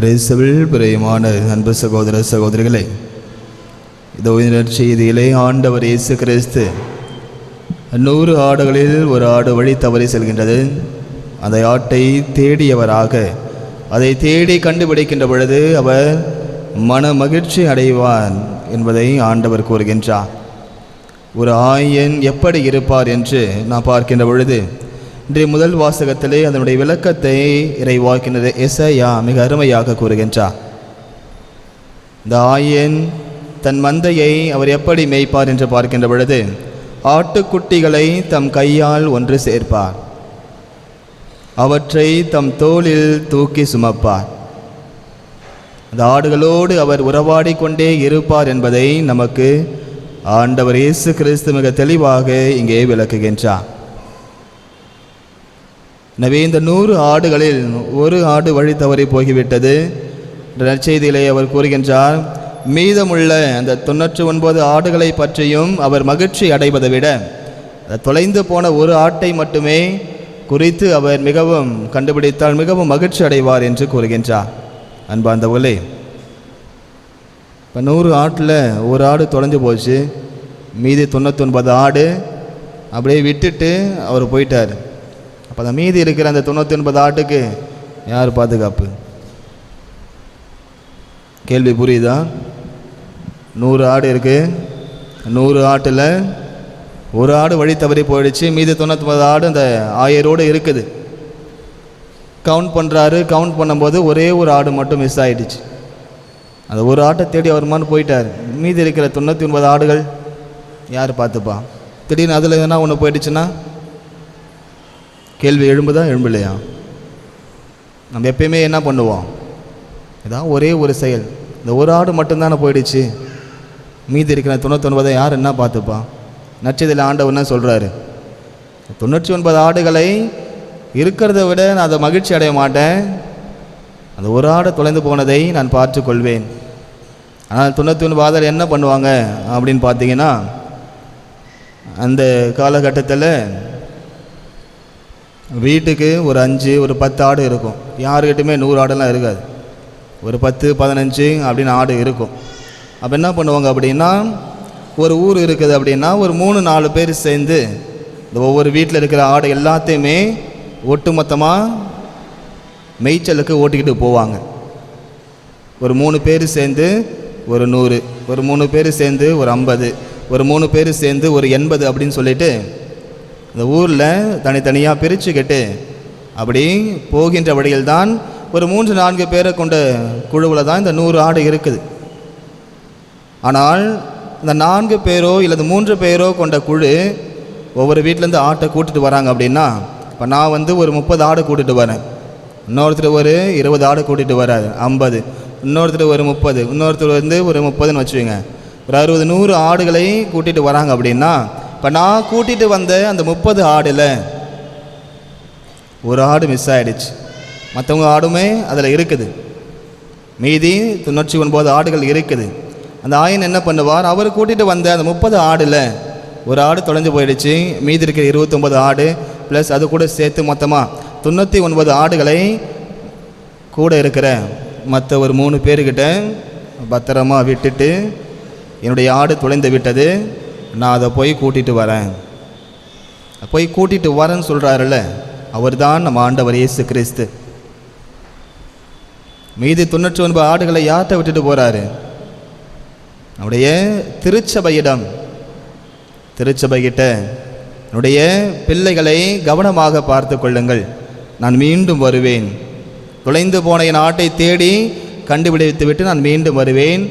இயேசுவில் பிரியமான அன்பு சகோதர சகோதரிகளே, இதோ இந்த செய்தியிலே ஆண்டவர் இயேசு கிறிஸ்து 100 ஆடுகளில் ஒரு ஆடு வழி தவறி செல்கின்றது. அந்த ஆட்டை தேடியவராக அதை தேடி கண்டுபிடிக்கின்ற பொழுது அவர் மன மகிழ்ச்சி அடைவார் என்பதை ஆண்டவர் கூறுகின்றார். ஒரு ஆயன் எப்படி இருப்பார் என்று நான் பார்க்கின்ற பொழுது இன்றைய முதல் வாசகத்திலே அதனுடைய விளக்கத்தை இறைவாக்கினர் எசாயா மிக அருமையாக கூறுகின்றார். இந்த ஆயன் தன் மந்தையை அவர் எப்படி மேய்ப்பார் என்று பார்க்கின்ற பொழுது ஆட்டுக்குட்டிகளை தம் கையால் ஒன்று சேர்ப்பார், அவற்றை தம் தோளில் தூக்கி சுமப்பார். அந்த ஆடுகளோடு அவர் உறவாடி கொண்டே இருப்பார் என்பதை நமக்கு ஆண்டவர் இயேசு கிறிஸ்து மிக தெளிவாக இங்கே விளக்குகின்றார். எனவே இந்த 100 ஆடுகளில் ஒரு ஆடு வழி தவறி போய்விட்டது. நற்செய்தியிலே அவர் கூறுகின்றார், மீதமுள்ள அந்த 99 ஆடுகளை பற்றியும் அவர் மகிழ்ச்சி அடைவதை விட தொலைந்து போன ஒரு ஆட்டை மட்டுமே குறித்து அவர் மிகவும் கண்டுபிடித்தால் மிகவும் மகிழ்ச்சி அடைவார் என்று கூறுகின்றார். அன்பார்ந்தவர்களே, இப்போ 100 ஆட்டில் ஒரு ஆடு தொலைஞ்சு போச்சு, மீதி 99 ஆடு அப்படியே விட்டுட்டு அவர் போயிட்டார். அப்போ அந்த மீதி இருக்கிற அந்த 99 ஆட்டுக்கு யார் பாதுகாப்பு? கேள்வி புரியுதா? 100 ஆடு இருக்குது, 100 ஆட்டில் ஒரு ஆடு வழி தவறி போயிடுச்சு, மீதி 99 ஆடு அந்த ஆயரோடு இருக்குது. கவுண்ட் பண்ணுறாரு, கவுண்ட் பண்ணும்போது ஒரே ஒரு ஆடு மட்டும் மிஸ் ஆகிடுச்சு. அந்த ஒரு ஆட்டை தேடி அவர் போயிட்டார். மீதி இருக்கிற 99 ஆடுகள் யார் பார்த்துப்பா? திடீர்னு அதில் எதனா ஒன்று போயிடுச்சுன்னா கேள்வி எழும்புதா எழும்பலையா? நம்ம எப்பயுமே என்ன பண்ணுவோம்? இதான் ஒரே ஒரு செயல், இந்த ஒரு ஆடு மட்டும்தானே போயிடுச்சு, மீதி இருக்கிற 99 யார் என்ன பார்த்துப்பா? நற்செய்தியில் ஆண்டவர் என்ன சொல்கிறாரு? 99 ஆடுகளை இருக்கிறத விட நான் அதை மகிழ்ச்சி அடைய மாட்டேன், அந்த ஒரு ஆடு தொலைந்து போனதை நான் பார்த்து கொள்வேன். ஆனால் 99 ஆடுகள் என்ன பண்ணுவாங்க அப்படின்னு பார்த்தீங்கன்னா, அந்த காலகட்டத்தில் வீட்டுக்கு ஒரு 5 ஒரு 10 ஆடு இருக்கும். யாருக்கிட்டுமே 100 ஆடெல்லாம் இருக்காது, ஒரு 10 15 அப்படின்னு ஆடு இருக்கும். அப்போ என்ன பண்ணுவாங்க அப்படின்னா, ஒரு ஊர் இருக்குது அப்படின்னா ஒரு 3-4 பேர் சேர்ந்து இந்த ஒவ்வொரு வீட்டில் இருக்கிற ஆடு எல்லாத்தையுமே ஒட்டு மொத்தமாக மேய்ச்சலுக்கு ஓட்டிக்கிட்டு போவாங்க. ஒரு 3 பேர் சேர்ந்து ஒரு 100, ஒரு 3 பேர் சேர்ந்து ஒரு 50, ஒரு 3 பேர் சேர்ந்து ஒரு 80 அப்படின்னு சொல்லிட்டு இந்த ஊரில் தனித்தனியாக பிரிச்சுக்கிட்டு அப்படி போகின்ற வழியில்தான் ஒரு 3-4 பேரை கொண்ட குழுவில் தான் இந்த 100 ஆடு இருக்குது. ஆனால் இந்த 4 பேரோ இல்லை 3 பேரோ கொண்ட குழு ஒவ்வொரு வீட்டிலேருந்து ஆட்டை கூட்டிகிட்டு வராங்க அப்படின்னா, இப்போ நான் ஒரு 30 ஆடு கூட்டிகிட்டு வரேன், இன்னொருத்தர் ஒரு 20 ஆடு கூட்டிகிட்டு வராது 50, இன்னொருத்தர் ஒரு 30, இன்னொருத்தர் ஒரு 30ன்னு வச்சுக்கோங்க, ஒரு 60-100 ஆடுகளை கூட்டிகிட்டு வராங்க அப்படின்னா, இப்போ நான் கூட்டிகிட்டு வந்த அந்த 30 ஆடில் ஒரு ஆடு மிஸ் ஆகிடுச்சு, மற்றவங்க ஆடுமே அதில் இருக்குது, மீதி 99 ஆடுகள் இருக்குது. அந்த ஆயன் என்ன பண்ணுவார்? அவர் கூட்டிகிட்டு வந்த அந்த 30 ஆடில் ஒரு ஆடு தொலைஞ்சு போயிடுச்சு, மீதி இருக்கிற 29 ஆடு ப்ளஸ் அது கூட சேர்த்து மொத்தமாக 99 ஆடுகளை கூட இருக்கிற மற்ற ஒரு 3 பேர்கிட்ட பத்திரமா விட்டுட்டு, என்னுடைய ஆடு தொலைந்து விட்டது, நான் அதை போய் கூட்டிகிட்டு வரேன். போய் கூட்டிகிட்டு வரேன்னு சொல்கிறாருல்ல, அவர் தான் நம்ம ஆண்டவர் இயேசு கிறிஸ்து. மீதி 99 ஆடுகளை யார்கிட்ட விட்டுட்டு போகிறாரு? நம்முடைய திருச்சபையிடம். திருச்சபைகிட்ட என்னுடைய பிள்ளைகளை கவனமாக பார்த்து கொள்ளுங்கள், நான் மீண்டும் வருவேன், தொலைந்து போன என் ஆட்டை தேடி கண்டுபிடித்து விட்டு நான் மீண்டும் வருவேன்.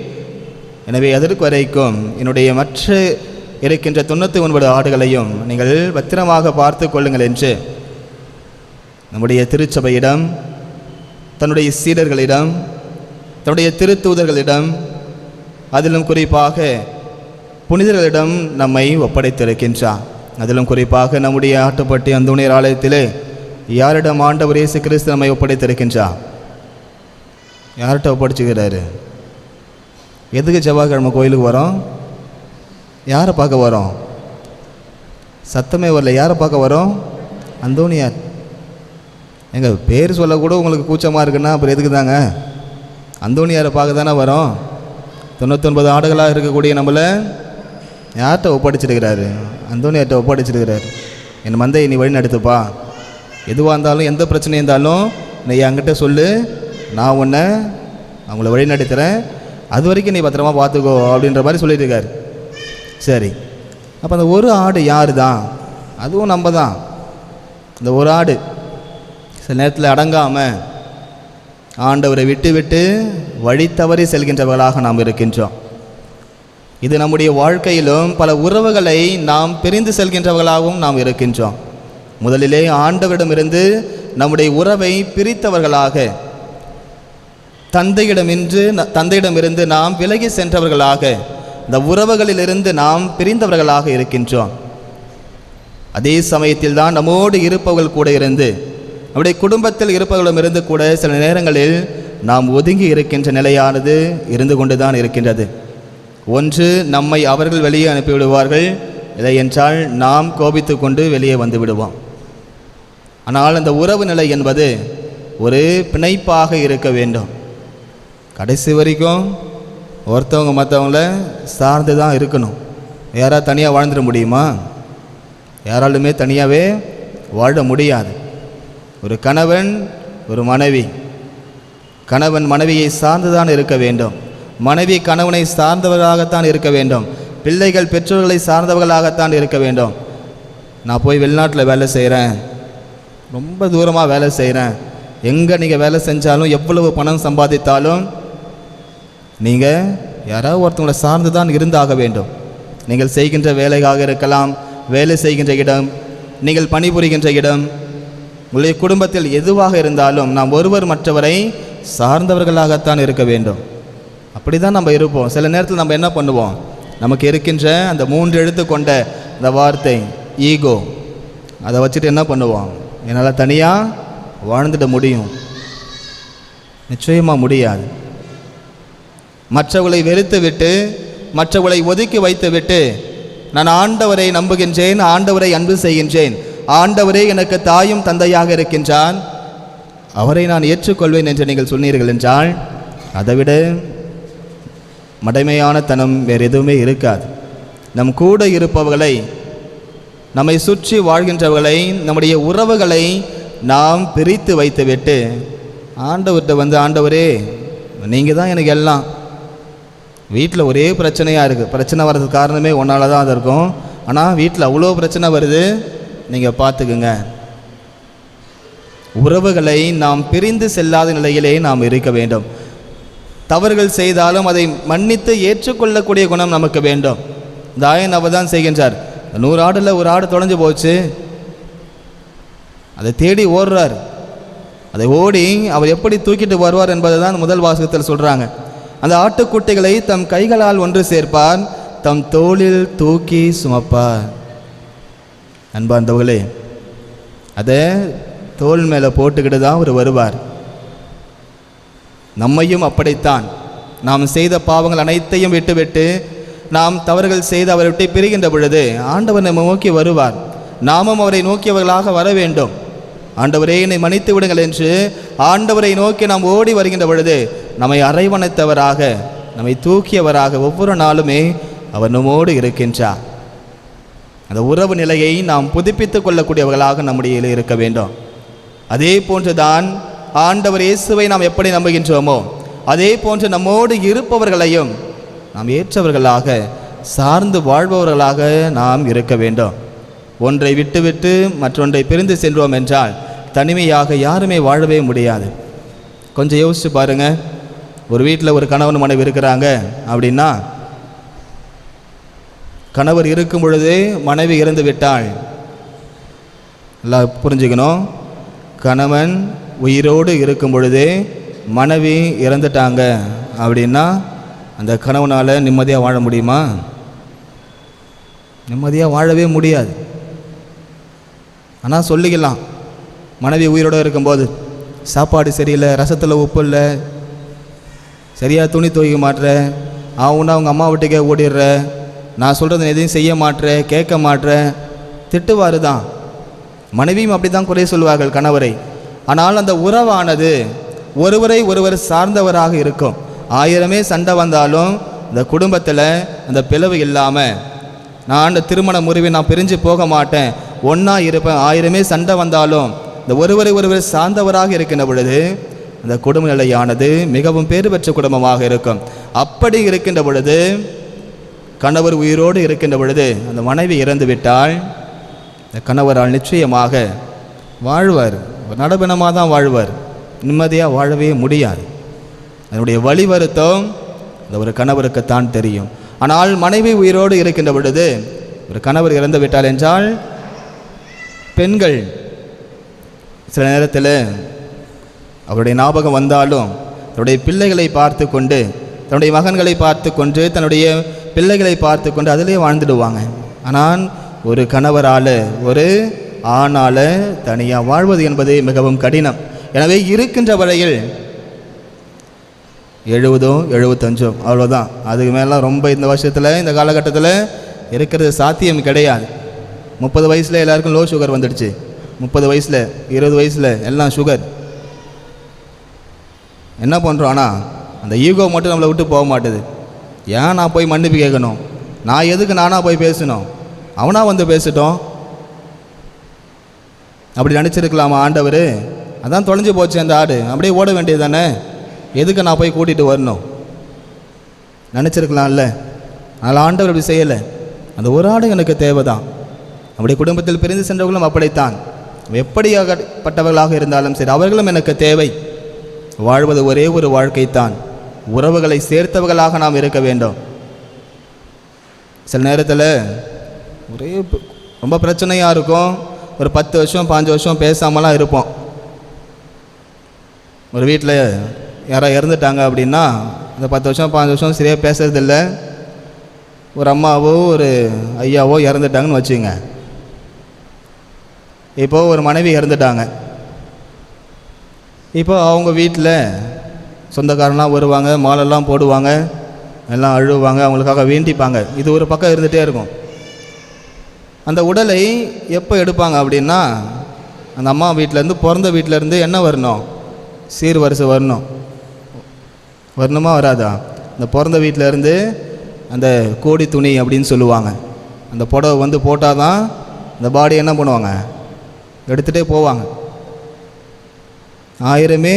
எனவே அதற்கு வரைக்கும் என்னுடைய மற்ற இருக்கின்ற 99 ஆடுகளையும் நீங்கள் பத்திரமாக பார்த்து கொள்ளுங்கள் என்று நம்முடைய திருச்சபையிடம், தன்னுடைய சீடர்களிடம், தன்னுடைய திருத்தூதர்களிடம், அதிலும் குறிப்பாக புனிதர்களிடம் நம்மை ஒப்படைத்திருக்கின்றார். அதிலும் குறிப்பாக நம்முடைய ஆட்டுப்பட்டி அந்தோனியார் ஆலயத்திலே யாரிடம் ஆண்டவர் இயேசு கிறிஸ்து நம்மை ஒப்படைத்திருக்கின்றார்? யார்கிட்ட ஒப்படைச்சுக்கிறாரு? எதுக்கு செவ்வாய்க்கிழமை கோயிலுக்கு வரோம்? யாரை பார்க்க வரோம்? சத்தமே வரல, யாரை பார்க்க வரோம்? அந்தோனியார். எங்கள் பேர் சொல்லக்கூட உங்களுக்கு கூச்சமாக இருக்குன்னா அப்புறம் எதுக்கு தாங்க? அந்தோனியாரை பார்க்க தானே வரோம். 99 ஆடுகளாக இருக்கக்கூடிய நம்மளை யார்கிட்ட ஒப்படைச்சிருக்கிறாரு? அந்தோனியார்கிட்ட ஒப்படைச்சிருக்கிறாரு. என் மந்தையை நீ வழி நடத்துப்பா, எதுவாக இருந்தாலும் எந்த பிரச்சனையாக இருந்தாலும் நீ என்கிட்ட சொல்லு, நான் உன்னை அவங்கள வழி நடத்துகிறேன், அது வரைக்கும் நீ பத்திரமா பார்த்துக்கோ அப்படின்ற மாதிரி சொல்லிட்டு இருக்காரு. சரி, அப்போ அந்த ஒரு ஆடு யார் தான்? அதுவும் நம்ம தான். இந்த ஒரு ஆடு சில நேரத்தில் அடங்காமல் ஆண்டவரை விட்டு விட்டு வழி தவறி செல்கின்றவர்களாக நாம் இருக்கின்றோம். இது நம்முடைய வாழ்க்கையிலும் பல உறவுகளை நாம் பிரிந்து செல்கின்றவர்களாகவும் நாம் இருக்கின்றோம். முதலிலே ஆண்டவரிடமிருந்து நம்முடைய உறவை பிரித்தவர்களாக, தந்தையிடமிருந்து நாம் விலகி சென்றவர்களாக, இந்த உறவுகளிலிருந்து நாம் பிரிந்தவர்களாக இருக்கின்றோம். அதே சமயத்தில் தான் நம்மோடு இருப்பவர்கள் கூட இருந்து, நம்முடைய குடும்பத்தில் இருப்பவர்களிடமிருந்து கூட சில நேரங்களில் நாம் ஒதுங்கி இருக்கின்ற நிலையானது இருந்து கொண்டு தான் இருக்கின்றது. ஒன்று, நம்மை அவர்கள் வெளியே அனுப்பிவிடுவார்கள், இல்லை என்றால் நாம் கோபித்து கொண்டு வெளியே வந்து விடுவோம். ஆனால் அந்த உறவு நிலை என்பது ஒரு பிணைப்பாக இருக்க வேண்டும். கடைசி வரைக்கும் ஒருத்தவங்க மற்றவங்கள சார்ந்து தான் இருக்கணும். யாராவது தனியாக வாழ்ந்துட முடியுமா? யாராலுமே தனியாகவே வாழ முடியாது. ஒரு கணவன் ஒரு மனைவி, கணவன் மனைவியை சார்ந்து தான் இருக்க வேண்டும், மனைவி கணவனை சார்ந்தவர்களாகத்தான் இருக்க வேண்டும், பிள்ளைகள் பெற்றோர்களை சார்ந்தவர்களாகத்தான் இருக்க வேண்டும். நான் போய் வெளிநாட்டில் வேலை செய்கிறேன், ரொம்ப தூரமாக வேலை செய்கிறேன், எங்கே நீங்கள் வேலை செஞ்சாலும் எவ்வளவு பணம் சம்பாதித்தாலும் நீங்கள் யாராவது ஒருத்தவங்களை சார்ந்து தான் இருந்தாக வேண்டும். நீங்கள் செய்கின்ற வேலையாக இருக்கலாம், வேலை செய்கின்ற இடம், நீங்கள் பணிபுரிகின்ற இடம், உங்களுடைய குடும்பத்தில் எதுவாக இருந்தாலும் நாம் ஒருவர் மற்றவரை சார்ந்தவர்களாகத்தான் இருக்க வேண்டும். அப்படி தான் நம்ம இருப்போம். சில நேரத்தில் நம்ம என்ன பண்ணுவோம், நமக்கு இருக்கின்ற அந்த 3 எழுத்து கொண்ட அந்த வார்த்தை ஈகோ, அதை வச்சுட்டு என்ன பண்ணுவோம், என்னால் தனியாக வாழ்ந்துட முடியும்? நிச்சயமாக முடியாது. மற்றவர்களை வெறுத்து விட்டு, மற்றவர்களை ஒதுக்கி வைத்து விட்டு, நான் ஆண்டவரை நம்புகின்றேன், ஆண்டவரை அன்பு செய்கின்றேன், ஆண்டவரே எனக்கு தாயும் தந்தையாக இருக்கின்றான், அவரை நான் ஏற்றுக்கொள்வேன் என்று நீங்கள் சொன்னீர்கள் என்றால் அதைவிட மடைமையான தனம் வேறு எதுவுமே இருக்காது. நம் கூட இருப்பவர்களை, நம்மை சுற்றி வாழ்கின்றவர்களை, நம்முடைய உறவுகளை நாம் பிரித்து வைத்துவிட்டு ஆண்டவர்கிட்ட ஆண்டவரே நீங்கள் தான் எனக்கு எல்லாம், வீட்டில் ஒரே பிரச்சனையாக இருக்குது, பிரச்சனை வர்றதுக்கு காரணமே ஒன்றால் தான் அது இருக்கும், ஆனால் வீட்டில் அவ்வளோ பிரச்சனை வருது, நீங்கள் பார்த்துக்குங்க. உறவுகளை நாம் பிரிந்து செல்லாத நிலையிலே நாம் இருக்க வேண்டும். தவறுகள் செய்தாலும் அதை மன்னித்து ஏற்றுக்கொள்ளக்கூடிய குணம் நமக்கு வேண்டும். இந்த ஆயன் அவர் தான் செய்கின்றார். 100 ஆடில் ஒரு ஆடு தொலைஞ்சு போச்சு, அதை தேடி ஓடுறார். அதை ஓடி அவர் எப்படி தூக்கிட்டு வருவார் என்பதை தான் முதல் வாசகத்தில் சொல்கிறாங்க. அந்த ஆட்டுக்குட்டிகளை தம் கைகளால் ஒன்று சேர்ப்பார், தம் தோளில் தூக்கி சுமப்பார். அன்பார்ந்தவர்களே, அதை தோள் மேலே போட்டுக்கிட்டு தான் அவர் வருவார். நம்மையும் அப்படித்தான். நாம் செய்த பாவங்கள் அனைத்தையும் விட்டுவிட்டு நாம் தவறுகள் செய்து அவரை விட்டு பிரிகின்ற பொழுது ஆண்டவர் நம்மை நோக்கி வருவார். நாமும் அவரை நோக்கியவர்களாக வர வேண்டும். ஆண்டவரே என்னை மன்னித்து விடுங்கள் என்று ஆண்டவரை நோக்கி நாம் ஓடி வருகின்ற பொழுது நம்மை அரவணைத்தவராக, நம்மை தூக்கியவராக ஒவ்வொரு நாளுமே அவர் நம்மோடு இருக்கின்றார். அந்த உறவு நிலையை நாம் புதுப்பித்து கொள்ளக்கூடியவர்களாக நம்முடைய இருக்க வேண்டும். அதே போன்றுதான் ஆண்டவர் இயேசுவை நாம் எப்படி நம்புகின்றோமோ அதே போன்று நம்மோடு இருப்பவர்களையும் நாம் ஏற்றவர்களாக, சார்ந்து வாழ்பவர்களாக நாம் இருக்க வேண்டும். ஒன்றை விட்டுவிட்டு மற்றொன்றை பிரிந்து சென்றோம் என்றால் தனிமையாக யாருமே வாழவே முடியாது. கொஞ்சம் யோசிச்சு பாருங்க. ஒரு வீட்டில் ஒரு கணவன் மனைவி இருக்கிறாங்க அப்படின்னா, கணவர் இருக்கும் பொழுதே மனைவி இறந்து விட்டாள். எல்லாம் புரிஞ்சுக்கணும். கணவன் உயிரோடு இருக்கும் பொழுதே மனைவி இறந்துட்டாங்க அப்படின்னா அந்த கணவனால் நிம்மதியாக வாழ முடியுமா? நிம்மதியாக வாழவே முடியாது. ஆனால் சொல்லிக்கலாம், மனைவி உயிரோடு இருக்கும்போது சாப்பாடு சரியில்லை, ரசத்தில் உப்பு இல்லை, சரியாக துணி துவைக்க மாட்டுற, அவனா அவங்க அம்மா வீட்டுக்கே ஓடிடுற, நான் சொல்கிறது எதையும் செய்ய மாட்டேற, கேட்க மாட்டேற, திட்டுவாரு தான். மனைவியும் அப்படி தான் குறை சொல்வார்கள் கணவரை. ஆனால் அந்த உறவானது ஒருவரை ஒருவர் சார்ந்தவராக இருக்கும். 1000 சண்டை வந்தாலும் இந்த குடும்பத்தில் அந்த பிளவு இல்லாமல் நான் அந்த திருமண முறிவை நான் பிரிஞ்சு போக மாட்டேன், ஒன்றா இருப்பேன். 1000 சண்டை வந்தாலும் இந்த ஒருவரை ஒருவர் சார்ந்தவராக இருக்கின்ற பொழுது அந்த குடும்ப நிலையானது மிகவும் பேறு பெற்ற குடும்பமாக இருக்கும். அப்படி இருக்கின்ற பொழுது கணவர் உயிரோடு இருக்கின்ற பொழுது அந்த மனைவி இறந்து விட்டால் இந்த கணவரால் நிச்சயமாக வாழ்வார், நடப்பினமாக தான் வாழ்வார், நிம்மதியாக வாழவே முடியாது. அதனுடைய வழி வருத்தம் அந்த ஒரு கணவருக்குத்தான் தெரியும். ஆனால் மனைவி உயிரோடு இருக்கின்ற பொழுது ஒரு கணவர் இறந்து விட்டால் என்றால் பெண்கள் சில நேரத்தில் அவருடைய ஞாபகம் வந்தாலும் தன்னுடைய பிள்ளைகளை பார்த்து கொண்டு, தன்னுடைய மகன்களை பார்த்து கொண்டு, தன்னுடைய பிள்ளைகளை பார்த்து கொண்டு அதிலே வாழ்ந்துடுவாங்க. ஆனால் ஒரு கணவரால், ஒரு ஆணால் தனியாக வாழ்வது என்பது மிகவும் கடினம். எனவே இருக்கின்ற வரையில் 70 75 அவ்வளோதான். அதுக்கு மேலாம் ரொம்ப இந்த வருஷத்தில் இந்த காலகட்டத்தில் இருக்கிறது சாத்தியம் கிடையாது. 30 வயசில் எல்லாருக்கும் லோ சுகர் வந்துடுச்சு. 30 வயசில் 20 வயசில் எல்லாம் சுகர். என்ன பண்ணுறோம்? ஆனால் அந்த ஈகோ மட்டும் நம்மளை விட்டு போக மாட்டுது. ஏன் நான் போய் மன்னிப்பு கேட்கணும்? நான் எதுக்கு நானாக போய் பேசணும்? அவனாக வந்து பேசிட்டோம். அப்படி நினச்சிருக்கலாமா ஆண்டவர்? அதான் தொலைஞ்சு போச்சு அந்த ஆடு, அப்படியே ஓட வேண்டியது தானே, எதுக்கு நான் போய் கூட்டிகிட்டு வரணும்? நினச்சிருக்கலாம்ல. அதனால் ஆண்டவர் அப்படி செய்யலை. அந்த ஒரு ஆடு எனக்கு தேவை தான். அப்படி குடும்பத்தில் பிரிந்து சென்றவர்களும் அப்படித்தான். எப்படியாகப்பட்டவர்களாக இருந்தாலும் சரி, அவர்களும் எனக்கு தேவை. வாழ்வது ஒரே ஒரு வாழ்க்கைத்தான். உறவுகளை சேர்த்தவர்களாக நாம் இருக்க வேண்டும். சில நேரத்தில் ஒரே ரொம்ப பிரச்சனையாக இருக்கும். ஒரு 10 வருஷம் 5 வருஷம் பேசாமலாம் இருப்போம். ஒரு வீட்டில் யாராவது இறந்துட்டாங்க அப்படின்னா அந்த 10 வருஷம் 5 வருஷம் சரியாக பேசுறதில்ல. ஒரு அம்மாவோ ஒரு ஐயாவோ இறந்துட்டாங்கன்னு வச்சுங்க. இப்போது ஒரு மனைவி இறந்துட்டாங்க. இப்போ அவங்க வீட்டில் சொந்தக்காரன்லாம் வருவாங்க, மாலெல்லாம் போடுவாங்க, எல்லாம் அழுவாங்க, அவங்களுக்காக வேண்டிப்பாங்க. இது ஒரு பக்கம் இருந்துகிட்டே இருக்கும். அந்த உடலை எப்போ எடுப்பாங்க அப்படின்னா அந்த அம்மா வீட்டிலேருந்து, பிறந்த வீட்டிலேருந்து என்ன வரணும்? சீர்வரிசை வரணும். வரணுமா வராதா? அந்த பிறந்த வீட்டிலேருந்து அந்த கோடி துணி அப்படின்னு சொல்லுவாங்க. அந்த புடவை வந்து போட்டால் தான் அந்த பாடி என்ன பண்ணுவாங்க? எடுத்துகிட்டே போவாங்க. 1000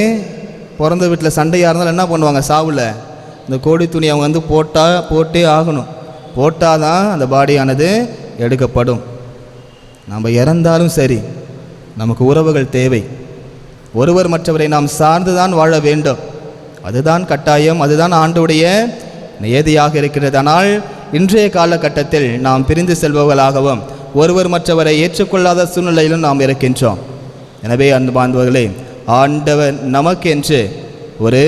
பிறந்த வீட்டில் சண்டையாக இருந்தாலும் என்ன பண்ணுவாங்க? சாவில் இந்த கோடி துணி அவங்க வந்து போட்டே ஆகணும். போட்டால் தான் அந்த பாடியானது எடுக்கப்படும். நம்ம இறந்தாலும் சரி, நமக்கு உறவுகள் தேவை. ஒருவர் மற்றவரை நாம் சார்ந்து தான் வாழ வேண்டும். அதுதான் கட்டாயம், அதுதான் ஆண்டவருடைய நியதியாக இருக்கிறது. ஆனால் இன்றைய காலகட்டத்தில் நாம் பிரிந்து செல்பவர்களாகவும் ஒருவர் மற்றவரை ஏற்றுக்கொள்ளாத சூழ்நிலையிலும் நாம் இருக்கின்றோம். எனவே அன்பார்ந்தவர்களே, ஆண்டவர் நமக்கென்று ஒரு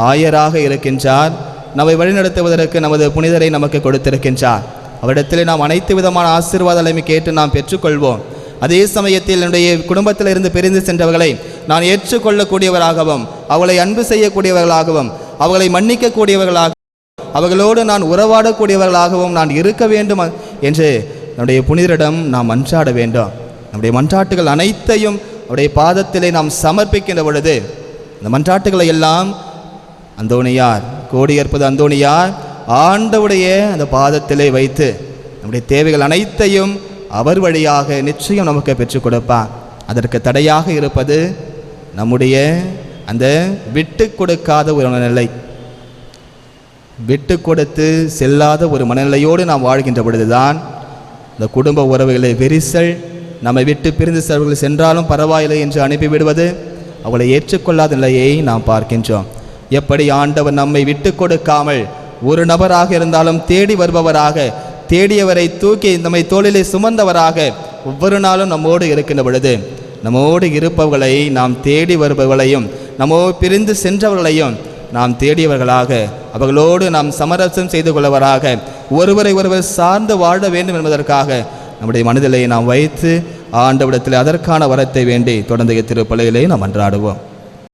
ஆயராக இருக்கின்றார். நம்மை வழிநடத்துவதற்கு நமது புனிதரை நமக்கு கொடுத்திருக்கின்றார். அவரிடத்தில் நாம் அனைத்து விதமான ஆசீர்வாதங்களை கேட்டு நாம் பெற்றுக்கொள்வோம். அதே சமயத்தில் என்னுடைய குடும்பத்தில் இருந்து பிரிந்து சென்றவர்களை நான் ஏற்றுக்கொள்ளக்கூடியவராகவும், அவளை அன்பு செய்யக்கூடியவர்களாகவும், அவர்களை மன்னிக்கக்கூடியவர்களாகவும், அவர்களோடு நான் உறவாடக்கூடியவர்களாகவும் நான் இருக்க வேண்டும் என்று நம்முடைய புனிதரிடம் நாம் மன்றாட வேண்டும். நம்முடைய மன்றாட்டுகள் அனைத்தையும் அவருடைய பாதத்திலே நாம் சமர்ப்பிக்கின்ற பொழுது இந்த மன்றாட்டுகளை எல்லாம் அந்தோணியார், கோடியற்பது அந்தோணியார் ஆண்டவுடைய அந்த பாதத்திலே வைத்து நம்முடைய தேவைகள் அனைத்தையும் அவர் வழியாக நிச்சயம் நமக்கு பெற்றுக் கொடுப்பார். அதற்கு தடையாக இருப்பது நம்முடைய அந்த விட்டு கொடுக்காத ஒரு மனநிலை. விட்டு கொடுத்து செல்லாத ஒரு மனநிலையோடு நாம் வாழ்கின்ற பொழுதுதான் இந்த குடும்ப உறவுகளை விரிசல், நம்மை விட்டு பிரிந்து செல்வர்கள் சென்றாலும் பரவாயில்லை என்று அனுப்பிவிடுவது, அவளை ஏற்றுக்கொள்ளாத நிலையை நாம் பார்க்கின்றோம். எப்படி ஆண்டவர் நம்மை விட்டு கொடுக்காமல் ஒரு நபராக இருந்தாலும் தேடி வருபவராக, தேடியவரை தூக்கி நம்மை தோளிலே சுமந்தவராக ஒவ்வொரு நாளும் நம்மோடு இருக்கின்ற பொழுது, நம்மோடு இருப்பவர்களை நாம் தேடி வருபவர்களையும், நம்மோடு பிரிந்து சென்றவர்களையும் நாம் தேடியவர்களாக, அவர்களோடு நாம் சமரசம் செய்து கொள்ளவராக, ஒருவரை ஒருவர் சார்ந்து வாழ வேண்டும் என்பதற்காக நம்முடைய மனதிலே நாம் வைத்து ஆண்டவரிடத்தில் அதற்கான வரத்தை வேண்டி தொடர்ந்து திருப்பலியிலே நாம் அன்றாடுவோம்.